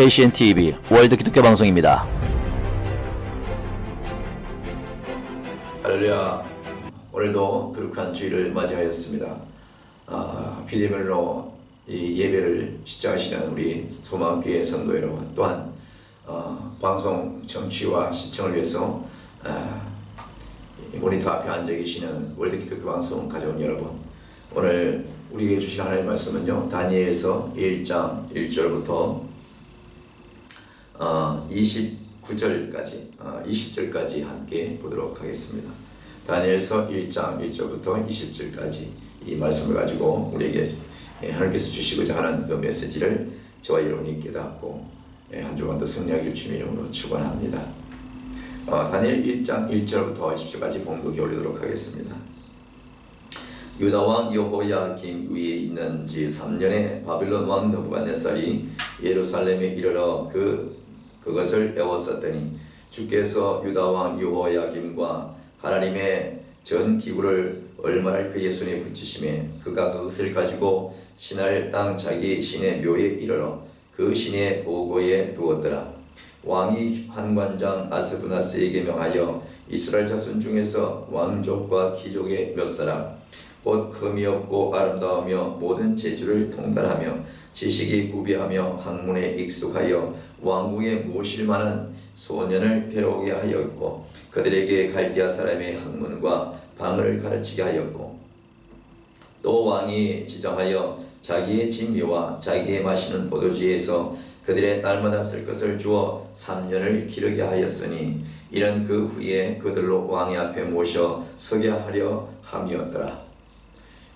KCNTV 월드 기독교 방송입니다. 할렐루야. 오늘도 거룩한 주일을 맞이하였습니다. 비대면으로 이 예배를 시작하시는 우리 소망교회 성도 여러분, 또한 방송 청취와 시청을 위해서 모니터 앞에 앉아 계시는 월드 기독교 방송 가져온 여러분, 오늘 우리에게 주신 하나님의 말씀은요, 다니엘서 1장 1절부터 29절까지 20절까지 함께 보도록 하겠습니다. 다니엘서 1장 1절부터 20절까지 이 말씀을 가지고 우리에게 하나님께서 주시고자 하는 그 메시지를 저와 여러분이 깨닫고 한 주간도 승리하길 주님 이름으로 축원합니다. 다니엘 1장 1절부터 20절까지 봉독해 올리도록 하겠습니다. 유다 왕 여호야김 위에 있는 지 3년에 바빌론 왕 느부갓네살이 예루살렘에 이르러 그것을 에웠었더니 주께서 유다 왕 여호야김과 하나님의 전 기구를 얼마를 그의 손에 붙이심에 그가 그것을 가지고 신할 땅 자기 신의 묘에 이르러 그 신의 보고에 두었더라. 왕이 환관장 아스브나스에게 명하여 이스라엘 자손 중에서 왕족과 귀족의 몇 사람 곧 흠이 없고 아름다우며 모든 재주를 통달하며 지식이 구비하며 학문에 익숙하여 왕궁에 모실 만한 소년을 데려오게 하였고 그들에게 갈대아 사람의 학문과 방을 가르치게 하였고 또 왕이 지정하여 자기의 진미와 자기의 마시는 포도주에서 그들의 날마다 쓸 것을 주어 3년을 기르게 하였으니 이는 그 후에 그들로 왕의 앞에 모셔 서게 하려 함이었더라.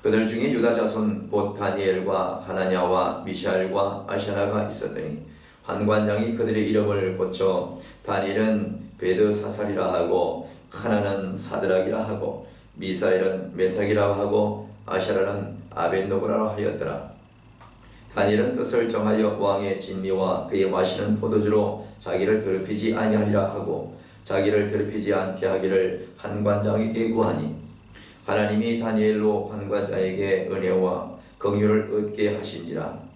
그들 중에 유다 자손 곧 다니엘과 하나냐와 미샤엘과 아샤라가 있었더니 환관장이 그들의 이름을 고쳐 다니엘은 베드사살이라 하고 하나는 사드락이라 하고 미사엘은 메삭이라 하고 아샤라는 아벤노고라 하였더라. 다니엘은 뜻을 정하여 왕의 진미와 그의 마시는 포도주로 자기를 더럽히지 아니하리라 하고 자기를 더럽히지 않게 하기를 환관장에게 구하니 하나님이 다니엘로 환관장에게 은혜와 긍휼을 얻게 하신지라.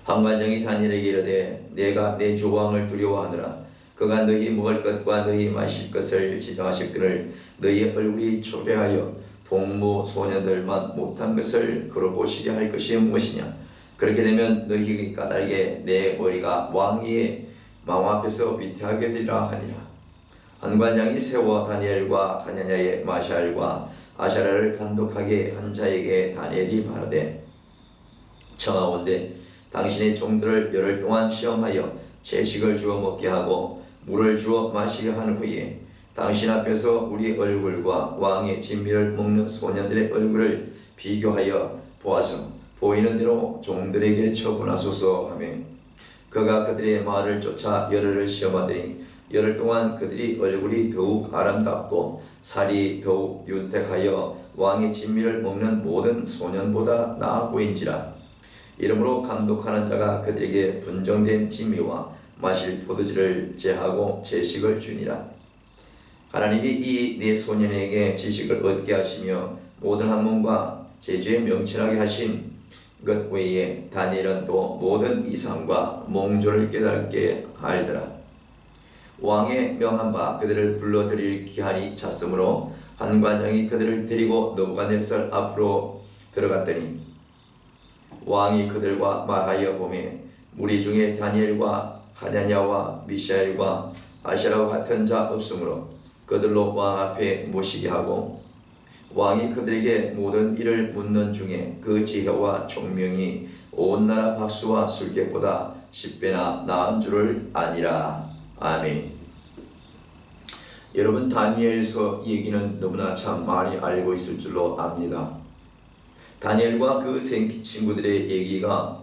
환관장이 다니엘에게 이르되 내가 내 주 왕을 두려워하느라 그가 너희 먹을 것과 너희 마실 것을 지정하셨기를 너희 얼굴이 초래하여 동무 소년들만 못한 것을 그로 보시게 할 것이 무엇이냐. 그렇게 되면 너희 까닭에 내 머리가 왕위의 망 앞에서 위태하게 되리라 하니라. 환관장이 세워 다니엘과 하냐냐의 마샬과 아샤라를 감독하게 한 자에게 다니엘이 말하되 청하온대 당신의 종들을 열흘 동안 시험하여 채식을 주어 먹게 하고 물을 주어 마시게 한 후에 당신 앞에서 우리 얼굴과 왕의 진미를 먹는 소년들의 얼굴을 비교하여 보아서 보이는 대로 종들에게 처분하소서 하며 그가 그들의 말을 쫓아 열흘을 시험하더니 열흘 동안 그들이 얼굴이 더욱 아름답고 살이 더욱 윤택하여 왕의 진미를 먹는 모든 소년보다 나아 보인지라. 이러므로 감독하는 자가 그들에게 분정된 진미와 마실 포도주를 제하고 채식을 주니라. 하나님이 이 네 소년에게 지식을 얻게 하시며 모든 학문과 재주에 명철하게 하신 것 외에 다니엘은 또 모든 이상과 몽조를 깨닫게 알더라. 왕의 명한 바 그들을 불러들일 기한이 찼으므로 환관장이 그들을 데리고 느부갓네살 앞으로 들어갔더니 왕이 그들과 말하여 보매 무리 중에 다니엘과 하냐냐와 미샤엘과 아샤라와 같은 자 없으므로 그들로 왕 앞에 모시게 하고 왕이 그들에게 모든 일을 묻는 중에 그 지혜와 총명이 온 나라 박수와 술객보다 10배나 나은 줄을 아니라. 아멘. 여러분, 다니엘서 얘기는 너무나 참 많이 알고 있을 줄로 압니다. 다니엘과 그 생기 친구들의 얘기가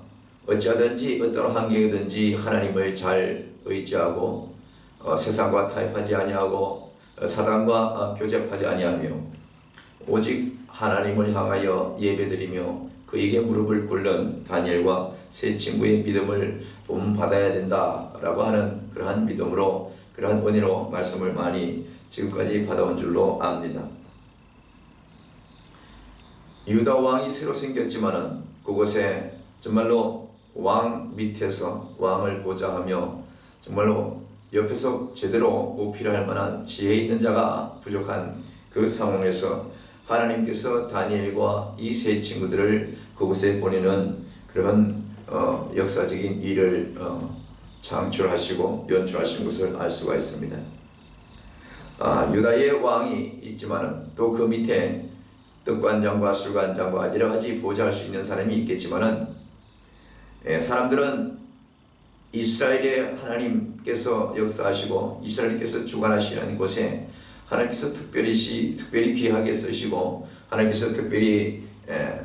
어찌하든지 어떤 환경이든지 하나님을 잘 의지하고 세상과 타협하지 아니하고 사단과 교제하지 아니하며 오직 하나님을 향하여 예배드리며 그에게 무릎을 꿇는 다니엘과 세 친구의 믿음을 본받아야 된다라고 하는 그러한 믿음으로 그러한 은혜로 말씀을 많이 지금까지 받아온 줄로 압니다. 유다 왕이 새로 생겼지만은 그곳에 정말로 왕 밑에서 왕을 보좌하며 정말로 옆에서 제대로 보필할 만한 지혜 있는 자가 부족한 그 상황에서 하나님께서 다니엘과 이 세 친구들을 그곳에 보내는 그런 역사적인 일을 창출하시고 연출하신 것을 알 수가 있습니다. 유다의 왕이 있지만은 또 그 밑에 떡관장과 술관장과 여러 가지 보좌할 수 있는 사람이 있겠지만은 사람들은 이스라엘의 하나님께서 역사하시고 이스라엘께서 주관하시는 곳에 하나님께서 특별히 귀하게 쓰시고 하나님께서 특별히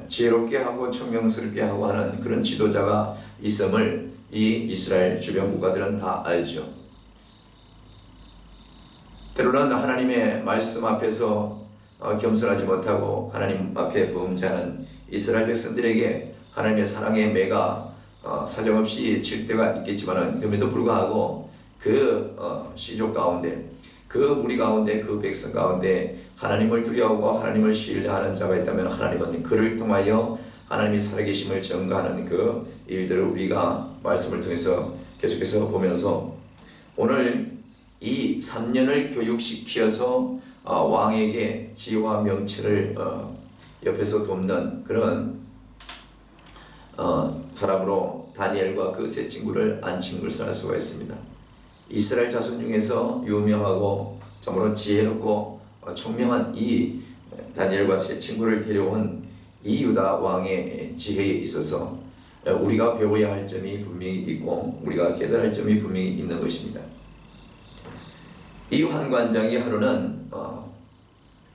지혜롭게 하고 총명스럽게 하고 하는 그런 지도자가 있음을 이 이스라엘 주변 국가들은 다 알죠. 때로는 하나님의 말씀 앞에서 겸손하지 못하고 하나님 앞에 범죄하는 이스라엘 백성들에게 하나님의 사랑의 매가 사정없이 칠 때가 있겠지만은 그럼에도 불구하고 그 시족 가운데 그 무리 가운데 그 백성 가운데 하나님을 두려워하고 하나님을 신뢰하는 자가 있다면 하나님은 그를 통하여 하나님이 살아계심을 증거하는 그 일들을 우리가 말씀을 통해서 계속해서 보면서 오늘 이 3년을 교육시켜서 왕에게 지혜와 명철을 옆에서 돕는 그런 사람으로 다니엘과 그 세 친구를 앉힌 것을 알 수가 있습니다. 이스라엘 자손 중에서 유명하고 정말로 지혜롭고 총명한 이 다니엘과 세 친구를 데려온 이 유다 왕의 지혜에 있어서 우리가 배워야 할 점이 분명히 있고 우리가 깨달을 할 점이 분명히 있는 것입니다. 이 환관장이 하루는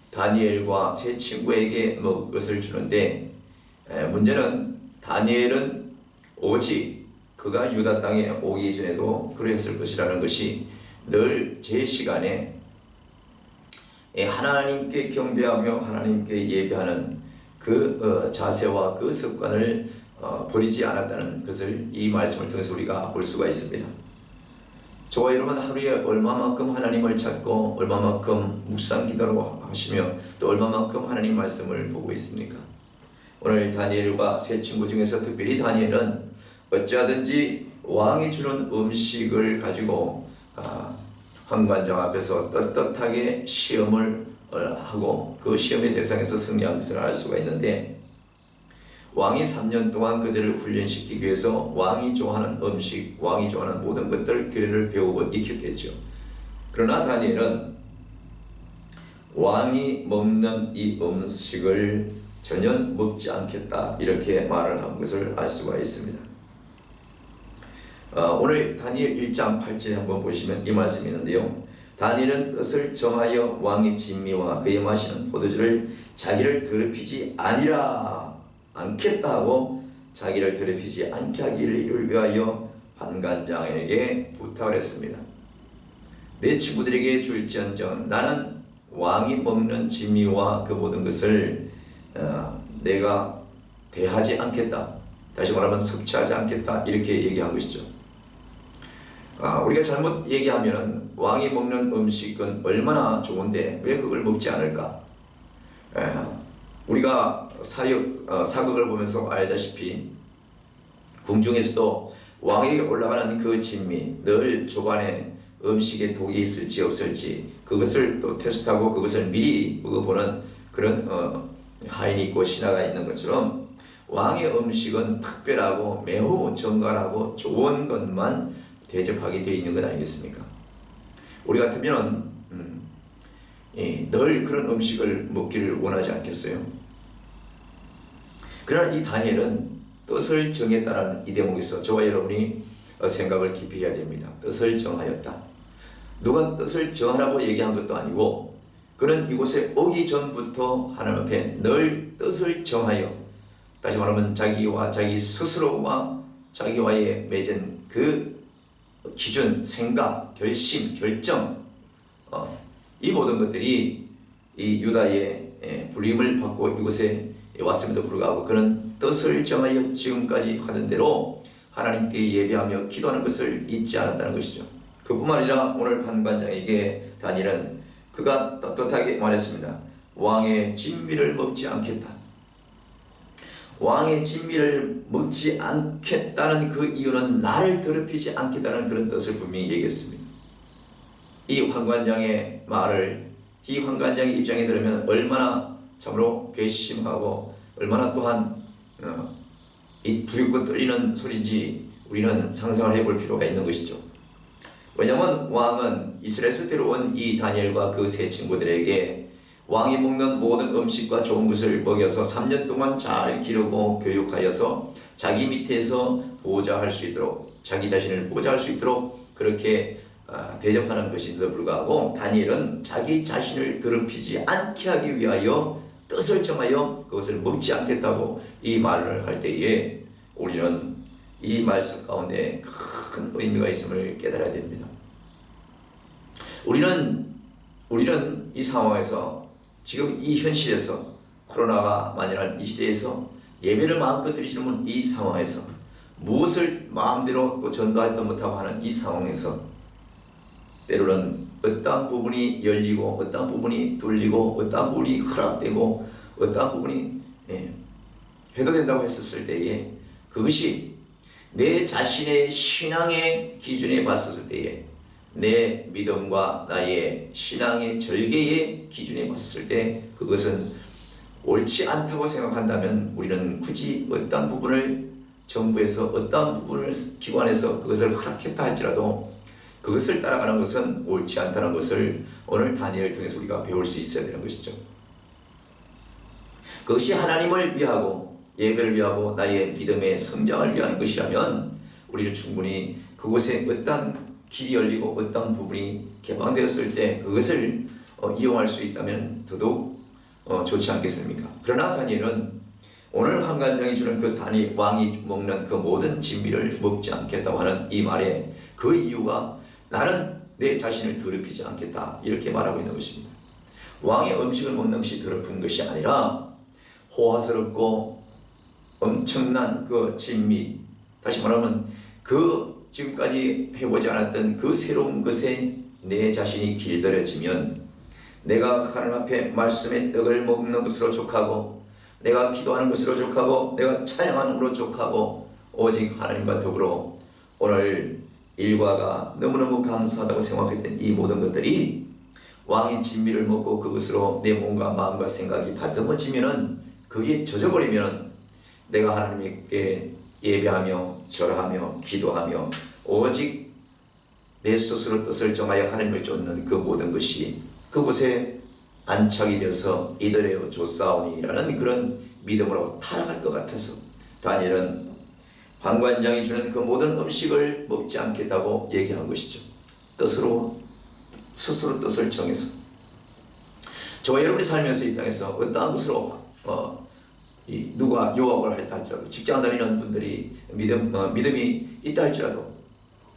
다니엘과 세 친구에게 먹을 것을 주는데 문제는 다니엘은 오직 그가 유다 땅에 오기 전에도 그랬을 것이라는 것이 늘 제 시간에 하나님께 경배하며 하나님께 예배하는 그 자세와 그 습관을 버리지 않았다는 것을 이 말씀을 통해서 우리가 볼 수가 있습니다. 저와 여러분 하루에 얼마만큼 하나님을 찾고 얼마만큼 묵상 기도를 하시며 또 얼마만큼 하나님 말씀을 보고 있습니까? 오늘 다니엘과 세 친구 중에서 특별히 다니엘은 어찌하든지 왕이 주는 음식을 가지고 환관장 앞에서 떳떳하게 시험을 하고 그 시험의 대상에서 승리한 것을 알 수가 있는데 왕이 3년 동안 그들을 훈련시키기 위해서 왕이 좋아하는 음식, 왕이 좋아하는 모든 것들 그들을 배우고 익혔겠죠. 그러나 다니엘은 왕이 먹는 이 음식을 전혀 먹지 않겠다 이렇게 말을 한 것을 알 수가 있습니다. 오늘 다니엘 1장 8절에 한번 보시면 이 말씀이 있는데요. 다니엘은 뜻을 정하여 왕의 진미와 그의 마시는 포도주를 자기를 더럽히지 않겠다 하고 자기를 더럽히지 않게 하기를 위하여 환관장에게 부탁을 했습니다. 내 친구들에게 줄지언정 나는 왕이 먹는 진미와 그 모든 것을 내가 대하지 않겠다. 다시 말하면 섭취하지 않겠다 이렇게 얘기한 것이죠. 우리가 잘못 얘기하면 왕이 먹는 음식은 얼마나 좋은데 왜 그걸 먹지 않을까? 우리가 사극을 보면서 알다시피 궁중에서도 왕에게 올라가는 그 진미, 늘 조간에 음식에 독이 있을지 없을지 그것을 또 테스트하고 그것을 미리 먹어보는 그런 하인이 있고 신하가 있는 것처럼 왕의 음식은 특별하고 매우 정갈하고 좋은 것만 대접하게 되어 있는 것 아니겠습니까? 우리 같으면 늘 그런 음식을 먹기를 원하지 않겠어요? 그러나 이 다니엘은 뜻을 정했다는 이 대목에서 저와 여러분이 생각을 깊이 해야 됩니다. 뜻을 정하였다. 누가 뜻을 정하라고 얘기한 것도 아니고 그는 이곳에 오기 전부터 하나님 앞에 늘 뜻을 정하여 다시 말하면 자기와 자기 스스로와 자기와의 맺은 그 기준, 생각, 결심, 결정 이 모든 것들이 이 유다의 불림을 받고 이곳에 왔음에도 불구하고 그는 뜻을 정하여 지금까지 하던 대로 하나님께 예배하며 기도하는 것을 잊지 않았다는 것이죠. 그뿐만 아니라 오늘 환관장에게 다니엘은 그가 떳떳하게 말했습니다. 왕의 진미를 먹지 않겠다. 왕의 진미를 먹지 않겠다는 그 이유는 나를 더럽히지 않겠다는 그런 뜻을 분명히 얘기했습니다. 이 환관장의 말을 이 환관장의 입장에 들으면 얼마나 참으로 괘씸하고 얼마나 또한 이 두렵고 떨리는 소리인지 우리는 상상을 해볼 필요가 있는 것이죠. 왜냐하면 왕은 이스라엘에서 데려온 이 다니엘과 그 세 친구들에게 왕이 먹는 모든 음식과 좋은 것을 먹여서 3년 동안 잘 기르고 교육하여서 자기 밑에서 보호자할 수 있도록 자기 자신을 보호자할 수 있도록 그렇게 대접하는 것인데도 불구하고 다니엘은 자기 자신을 더럽히지 않게 하기 위하여 뜻을 정하여 그것을 먹지 않겠다고 이 말을 할 때에 우리는 이 말씀 가운데 큰 의미가 있음을 깨달아야 됩니다. 우리는 이 상황에서 지금 이 현실에서 코로나가 만연한 이 시대에서 예배를 마음껏 드리시는 이 상황에서 무엇을 마음대로 또 전도하지도 못하고 하는 이 상황에서 때로는 어떠한 부분이 열리고 어떠한 부분이 뚫리고 어떠한 부분이 허락되고 어떠한 부분이 해도 된다고 했었을 때에 그것이 내 자신의 신앙의 기준에 봤을 때에 내 믿음과 나의 신앙의 절개의 기준에 봤을 때 그것은 옳지 않다고 생각한다면 우리는 굳이 어떠한 부분을 정부에서 어떠한 부분을 기관에서 그것을 허락했다 할지라도 그것을 따라가는 것은 옳지 않다는 것을 오늘 다니엘을 통해서 우리가 배울 수 있어야 되는 것이죠. 그것이 하나님을 위하고 예배를 위하고 나의 믿음의 성장을 위한 것이라면 우리는 충분히 그곳에 어떠한 길이 열리고 어떤 부분이 개방되었을 때 그것을 이용할 수 있다면 더더욱 좋지 않겠습니까? 그러나 다니엘은 오늘 환관장이 주는 그 왕이 먹는 그 모든 진미를 먹지 않겠다고 하는 이 말에 그 이유가 나는 내 자신을 더럽히지 않겠다 이렇게 말하고 있는 것입니다. 왕의 음식을 먹는 것이 더럽은 것이 아니라 호화스럽고 엄청난 그 진미, 다시 말하면 그 지금까지 해보지 않았던 그 새로운 것에 내 자신이 길들여지면 내가 하나님 앞에 말씀의 떡을 먹는 것으로 족하고 내가 기도하는 것으로 족하고 내가 찬양하는 것으로 족하고 오직 하나님과 더불어 오늘 일과가 너무너무 감사하다고 생각했던 이 모든 것들이 왕의 진미를 먹고 그것으로 내 몸과 마음과 생각이 다듬어지면은 그게 젖어버리면 내가 하나님께 예배하며 절하며 기도하며 오직 내 스스로 뜻을 정하여 하나님을 쫓는 그 모든 것이 그곳에 안착이 되어서 이들에요 조사오니라는 그런 믿음으로 타락할 것 같아서 다니엘은 환관장이 주는 그 모든 음식을 먹지 않겠다고 얘기한 것이죠. 스스로 뜻을 정해서 저와 여러분이 살면서 이 땅에서 어떠한 것으로 누가 유혹을 했다 할지라도 직장 다니는 분들이 믿음이 있다 할지라도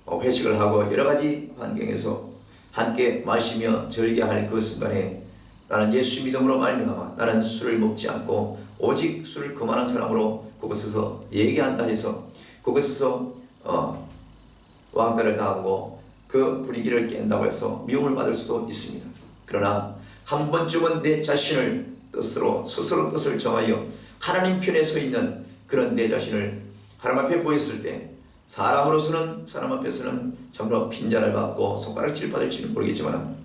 회식을 하고 여러 가지 환경에서 함께 마시며 즐겨할 그 순간에 나는 예수 믿음으로 말미암아 나는 술을 먹지 않고 오직 술을 그만한 사람으로 그곳에서 얘기한다 해서 그곳에서 왕따를 당하고 그 분위기를 깬다고 해서 미움을 받을 수도 있습니다. 그러나 한 번쯤은 내 자신을 스스로 뜻을 정하여 하나님 편에 서 있는 그런 내 자신을 하나님 앞에 보였을 때 사람으로서는 사람 앞에서는 참으로 핀잔을 받고 손가락질 받을지는 모르겠지만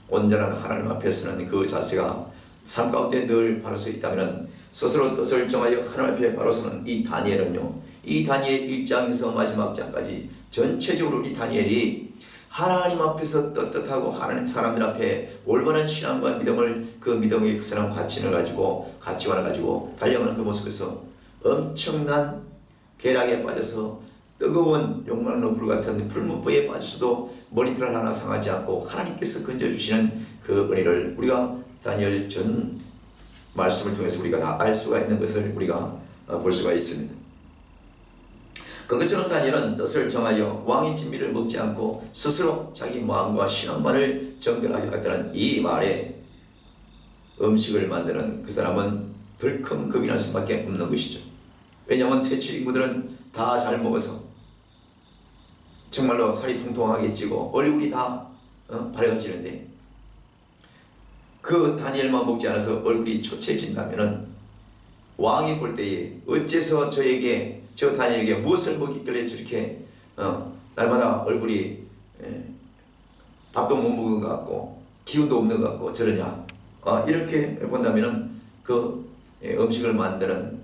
온전한 하나님 앞에서는 그 자세가 삶 가운데 늘 바로 서 있다면 스스로 뜻을 정하여 하나님 앞에 바로 서는 이 다니엘은요, 이 다니엘 1장에서 마지막 장까지 전체적으로 이 다니엘이 하나님 앞에서 떳떳하고 하나님 사람들 앞에 올바른 신앙과 믿음을 그 믿음의 선한 가치관을 가지고 달려가는 그 모습에서 엄청난 쾌락에 빠져서 뜨거운 욕망의 불 같은 풀무불에 빠져서도 머리털 하나 상하지 않고 하나님께서 건져주시는 그 은혜를 우리가 다니엘 전 말씀을 통해서 우리가 다 알 수가 있는 것을 우리가 볼 수가 있습니다. 그것처럼 다니엘은 뜻을 정하여 왕의 진미를 먹지 않고 스스로 자기 마음과 신앙만을 정결하게 하겠다는 이 말에 음식을 만드는 그 사람은 덜컹 겁이 날 수밖에 없는 것이죠. 왜냐하면 새 친구들은 다 잘 먹어서 정말로 살이 통통하게 찌고 얼굴이 다 밝아지는데 그 다니엘만 먹지 않아서 얼굴이 초췌해진다면은 왕이 볼 때에 어째서 저에게 저 다니엘에게 무엇을 먹이길래 저렇게 날마다 얼굴이 밥도 못 먹은 것 같고 기운도 없는 것 같고 저러냐 이렇게 본다면은 그 음식을 만드는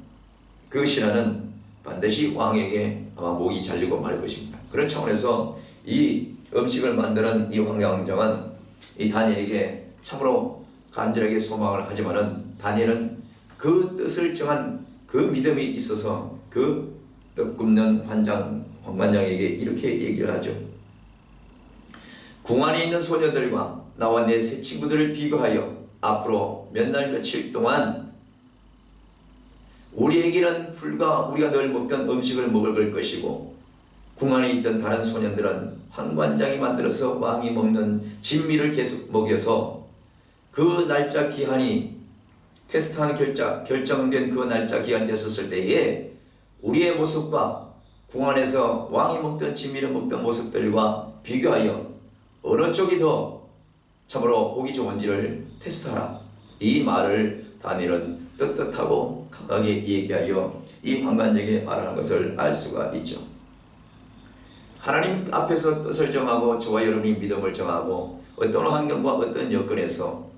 그 신하는 반드시 왕에게 아마 목이 잘리고 말 것입니다. 그런 차원에서 이 음식을 만드는 이 황당장은 이 다니엘에게 참으로 간절하게 소망을 하지만은 다니엘은 그 뜻을 정한 그 믿음이 있어서 그 떡 굽는 황관장에게 이렇게 얘기를 하죠. 궁 안에 있는 소녀들과 나와 내 세 친구들을 비교하여 앞으로 몇 날 며칠 동안 우리에게는 불과 우리가 늘 먹던 음식을 먹을 것이고 궁 안에 있던 다른 소년들은 황관장이 만들어서 왕이 먹는 진미를 계속 먹여서 그 날짜 기한이 테스트한 결정된 그 날짜 기한이 됐었을 때에 우리의 모습과 궁 안에서 왕이 먹던 진미를 먹던 모습들과 비교하여 어느 쪽이 더 참으로 보기 좋은지를 테스트하라. 이 말을 다니엘은 떳떳하고 강하게 얘기하여 이 황관장에게 말하는 것을 알 수가 있죠. 하나님 앞에서 뜻을 정하고 저와 여러분이 믿음을 정하고 어떤 환경과 어떤 여건에서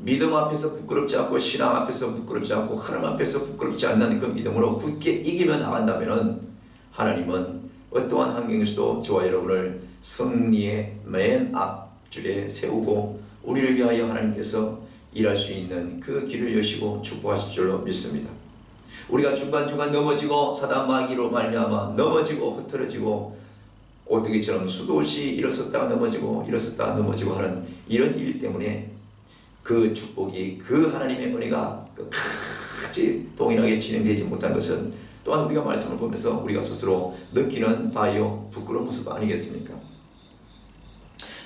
믿음 앞에서 부끄럽지 않고 신앙 앞에서 부끄럽지 않고 하나님 앞에서 부끄럽지 않는 그 믿음으로 굳게 이기며 나간다면 하나님은 어떠한 환경에서도 저와 여러분을 승리의 맨 앞줄에 세우고 우리를 위하여 하나님께서 일할 수 있는 그 길을 여시고 축복하실 줄로 믿습니다. 우리가 중간중간 넘어지고 사단 마귀로 말미암아 넘어지고 흐트러지고 오뚜기처럼 수도 없이 일어섰다가 넘어지고 일어섰다가 넘어지고 하는 이런 일 때문에 그 축복이 그 하나님의 은혜가 끝까지 동일하게 진행되지 못한 것은 또한 우리가 말씀을 보면서 우리가 스스로 느끼는 바요 부끄러운 모습 아니겠습니까?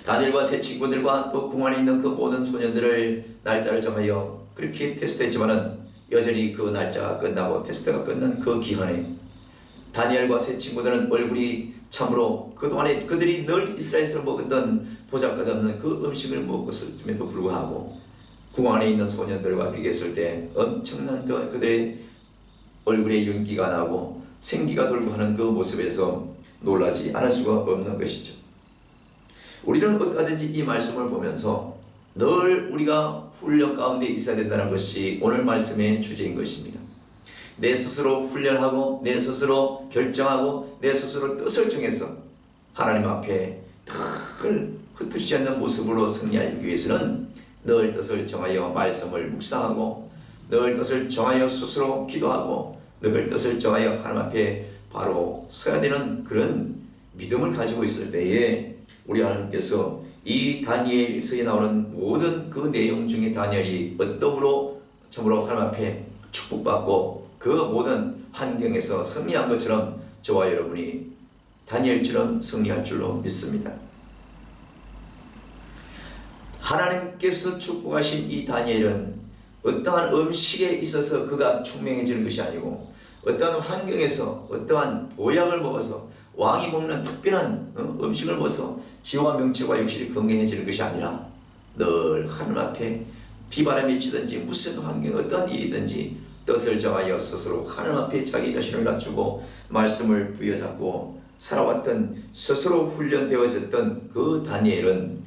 다니엘과 세 친구들과 또 궁 안에 있는 그 모든 소년들을 날짜를 정하여 그렇게 테스트했지만은 여전히 그 날짜가 끝나고 테스트가 끝난 그 기한에 다니엘과 세 친구들은 얼굴이 참으로 그동안에 그들이 늘 이스라엘에서 먹었던 보잘것없는 그 음식을 먹었음에도 불구하고 궁 안에 있는 소년들과 비교했을 때 엄청난 그들의 얼굴에 윤기가 나고 생기가 돌고 하는 그 모습에서 놀라지 않을 수가 없는 것이죠. 우리는 어떠하든지 이 말씀을 보면서 늘 우리가 훈련 가운데 있어야 된다는 것이 오늘 말씀의 주제인 것입니다. 내 스스로 훈련하고 내 스스로 결정하고 내 스스로 뜻을 정해서 하나님 앞에 늘 흩어지지 않는 모습으로 승리하기 위해서는 늘 뜻을 정하여 말씀을 묵상하고 늘 뜻을 정하여 스스로 기도하고 늘 뜻을 정하여 하나님 앞에 바로 서야 되는 그런 믿음을 가지고 있을 때에 우리 하나님께서 이 다니엘서에 나오는 모든 그 내용 중에 다니엘이 어떠므로 참으로 하나님 앞에 축복받고 그 모든 환경에서 승리한 것처럼 저와 여러분이 다니엘처럼 승리할 줄로 믿습니다. 하나님께서 축복하신 이 다니엘은 어떠한 음식에 있어서 그가 총명해지는 것이 아니고 어떠한 환경에서 어떠한 보약을 먹어서 왕이 먹는 특별한 음식을 먹어서 지와 명체와 육실이 건강해지는 것이 아니라 늘 하나님 앞에 비바람이 치든지 무슨 환경 어떠한 일이든지 뜻을 정하여 스스로 하나님 앞에 자기 자신을 낮추고 말씀을 부여잡고 살아왔던 스스로 훈련되어졌던 그 다니엘은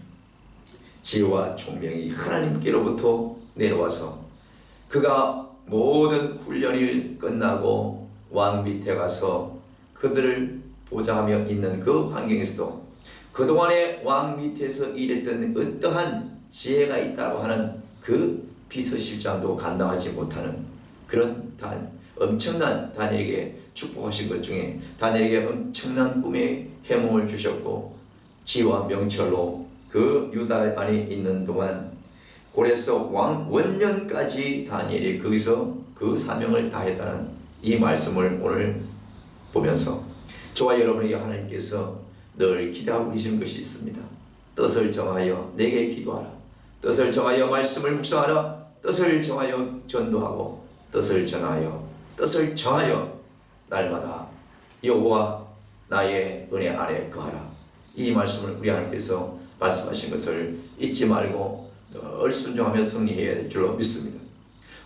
지혜와 총명이 하나님께로부터 내려와서 그가 모든 훈련이 끝나고 왕 밑에 가서 그들을 보좌하며 있는 그 환경에서도 그동안에 왕 밑에서 일했던 어떠한 지혜가 있다고 하는 그 비서실장도 감당하지 못하는 그런 엄청난 다니엘에게 축복하신 것 중에 다니엘에게 엄청난 꿈의 해몽을 주셨고 지혜와 명철로 그 유다 안에 있는 동안 고레서 왕 원년까지 다니엘이 거기서 그 사명을 다했다는 이 말씀을 오늘 보면서 저와 여러분에게 하나님께서 늘 기대하고 계시는 것이 있습니다. 뜻을 정하여 내게 기도하라. 뜻을 정하여 말씀을 묵상하라. 뜻을 정하여 전도하고 뜻을 전하여 뜻을 정하여 날마다 여호와 나의 은혜 아래 거하라. 이 말씀을 우리 하나님께서 말씀하신 것을 잊지 말고 늘 순종하며 승리해야 될 줄로 믿습니다.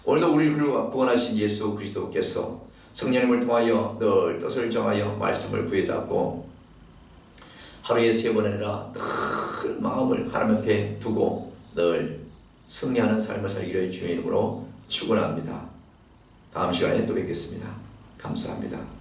오늘도 우리를 구원하신 예수 그리스도께서 성령님을 통하여 늘 뜻을 정하여 말씀을 부여잡고 하루에 3번 아니라 늘 마음을 하나님 앞에 두고 늘 승리하는 삶을 살기를 주의 이름으로 축원합니다. 다음 시간에 또 뵙겠습니다. 감사합니다.